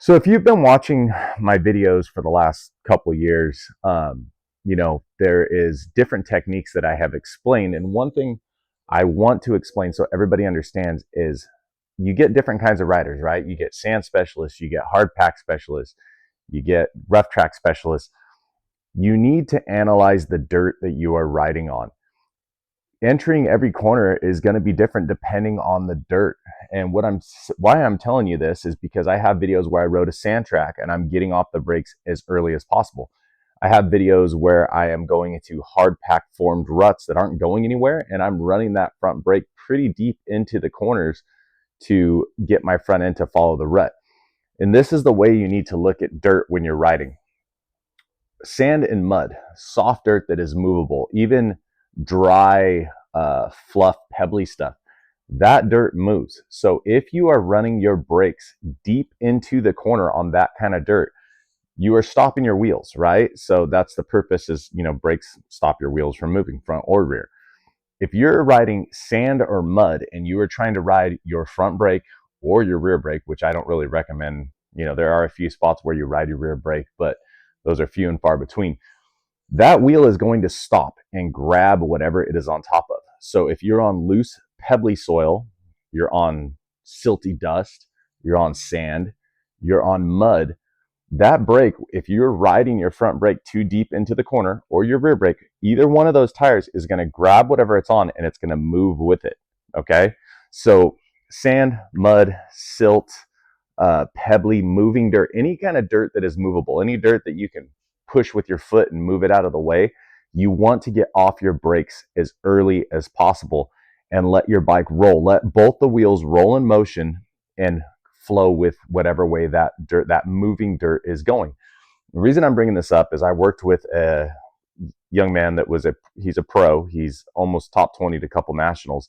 So if you've been watching my videos for the last couple years, there is different techniques that I have explained. And one thing I want to explain so everybody understands is you get different kinds of riders, right? You get sand specialists, you get hard pack specialists, you get rough track specialists. You need to analyze the dirt that you are riding on. Entering every corner is going to be different depending on the dirt. And why I'm telling you this is because I have videos where I rode a sand track and I'm getting off the brakes as early as possible. I have videos where I am going into hard pack formed ruts that aren't going anywhere, and I'm running that front brake pretty deep into the corners to get my front end to follow the rut. And this is the way you need to look at dirt when you're riding. Sand and mud, soft dirt that is movable, even dry, fluff, pebbly stuff, that dirt moves. So if you are running your brakes deep into the corner on that kind of dirt, you are stopping your wheels, right? So that's the purpose is, brakes stop your wheels from moving, front or rear. If you're riding sand or mud and you are trying to ride your front brake or your rear brake, which I don't really recommend, there are a few spots where you ride your rear brake, but those are few and far between. That wheel is going to stop and grab whatever it is on top of. So if you're on loose, pebbly soil, you're on silty dust, you're on sand, you're on mud, that brake, if you're riding your front brake too deep into the corner or your rear brake, either one of those tires is going to grab whatever it's on and it's going to move with it. Okay. So sand, mud, silt, pebbly, moving dirt, any kind of dirt that is movable, any dirt that you can push with your foot and move it out of the way, you want to get off your brakes as early as possible and let your bike roll. Let both the wheels roll in motion and flow with whatever way that dirt, that moving dirt is going. The reason I'm bringing this up is I worked with a young man that he's a pro. He's almost top 20 to a couple nationals.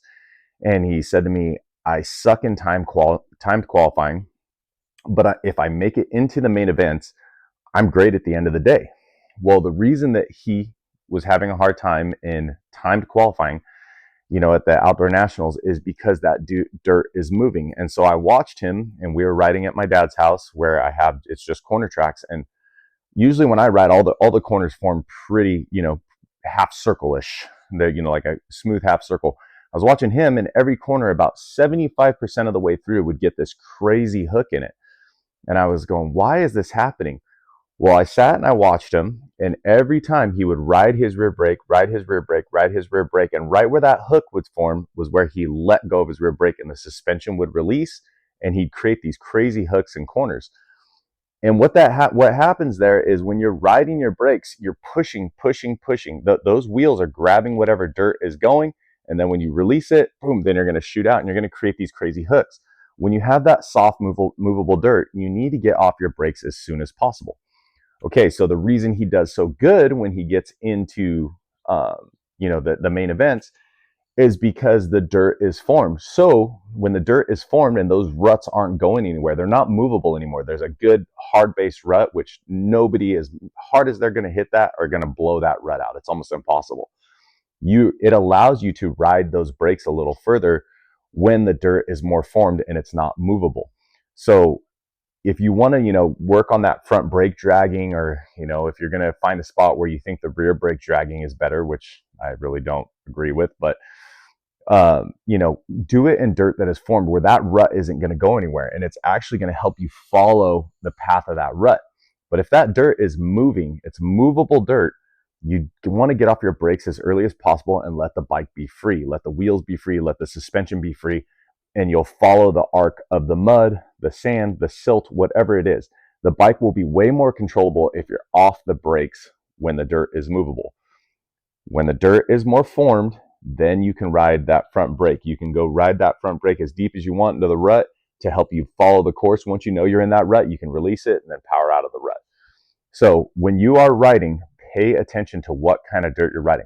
And he said to me, I suck in timed qualifying, but if I make it into the main events, I'm great at the end of the day. Well, the reason that he was having a hard time in timed qualifying, at the outdoor nationals is because that dirt is moving. And so I watched him, and we were riding at my dad's house where it's just corner tracks. And usually when I ride, all the corners form pretty, half circle-ish. They're, like a smooth half circle. I was watching him, and every corner about 75% of the way through would get this crazy hook in it. And I was going, why is this happening? Well, I sat and I watched him, and every time he would ride his rear brake, ride his rear brake, ride his rear brake, and right where that hook would form was where he let go of his rear brake and the suspension would release, and he'd create these crazy hooks and corners. And what happens there is when you're riding your brakes, you're pushing, pushing, pushing. Those wheels are grabbing whatever dirt is going, and then when you release it, boom, then you're going to shoot out and you're going to create these crazy hooks. When you have that soft, movable dirt, you need to get off your brakes as soon as possible. Okay, so the reason he does so good when he gets into the main events is because the dirt is formed. So when the dirt is formed and those ruts aren't going anywhere, they're not movable anymore. There's a good hard base rut, which nobody, as hard as they're going to hit that, are going to blow that rut out. It's almost impossible. It allows you to ride those brakes a little further when the dirt is more formed and it's not movable. So if you want to, work on that front brake dragging, or, if you're going to find a spot where you think the rear brake dragging is better, which I really don't agree with, but, do it in dirt that is formed where that rut isn't going to go anywhere. And it's actually going to help you follow the path of that rut. But if that dirt is moving, it's movable dirt, you want to get off your brakes as early as possible and let the bike be free. Let the wheels be free. Let the suspension be free. And you'll follow the arc of the mud, the sand, the silt, whatever it is. The bike will be way more controllable if you're off the brakes when the dirt is movable. When the dirt is more formed, then you can ride that front brake. You can go ride that front brake as deep as you want into the rut to help you follow the course. Once you know you're in that rut, you can release it and then power out of the rut. So when you are riding, pay attention to what kind of dirt you're riding.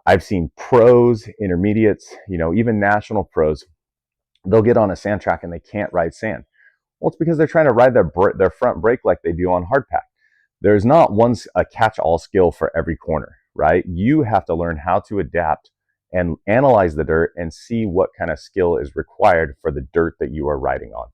I've seen pros, intermediates, even national pros, they'll get on a sand track and they can't ride sand. Well, it's because they're trying to ride their front brake like they do on hard pack. There's not a catch-all skill for every corner, right? You have to learn how to adapt and analyze the dirt and see what kind of skill is required for the dirt that you are riding on.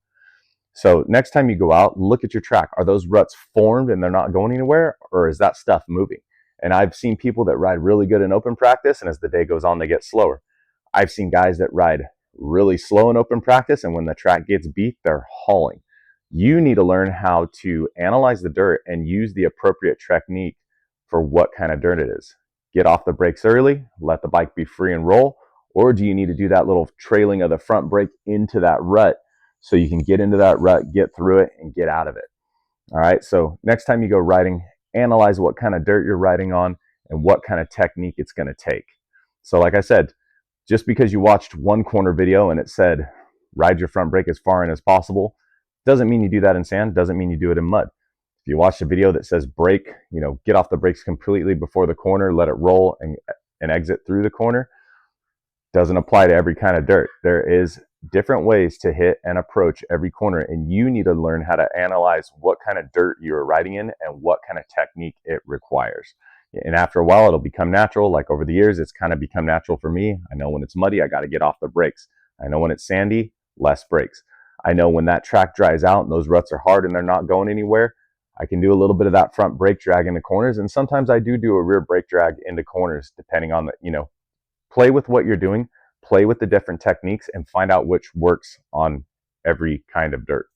So next time you go out, look at your track. Are those ruts formed and they're not going anywhere, or is that stuff moving? And I've seen people that ride really good in open practice, and as the day goes on, they get slower. I've seen guys that ride really slow in open practice, and when the track gets beat, they're hauling. You need to learn how to analyze the dirt and use the appropriate technique for what kind of dirt it is. Get off the brakes early, let the bike be free and roll, or do you need to do that little trailing of the front brake into that rut so you can get into that rut, get through it, and get out of it? All right, so next time you go riding, analyze what kind of dirt you're riding on and what kind of technique it's going to take. So like I said, just because you watched one corner video and it said ride your front brake as far in as possible, doesn't mean you do that in sand, doesn't mean you do it in mud. If you watch a video that says brake, get off the brakes completely before the corner, let it roll and exit through the corner, doesn't apply to every kind of dirt. There is different ways to hit and approach every corner, and you need to learn how to analyze what kind of dirt you're riding in and what kind of technique it requires. And after a while, it'll become natural. Like over the years, it's kind of become natural for me. I know when it's muddy, I got to get off the brakes. I know when it's sandy, less brakes. I know when that track dries out and those ruts are hard and they're not going anywhere, I can do a little bit of that front brake drag into corners. And sometimes I do a rear brake drag into corners, depending on play with what you're doing, play with the different techniques, and find out which works on every kind of dirt.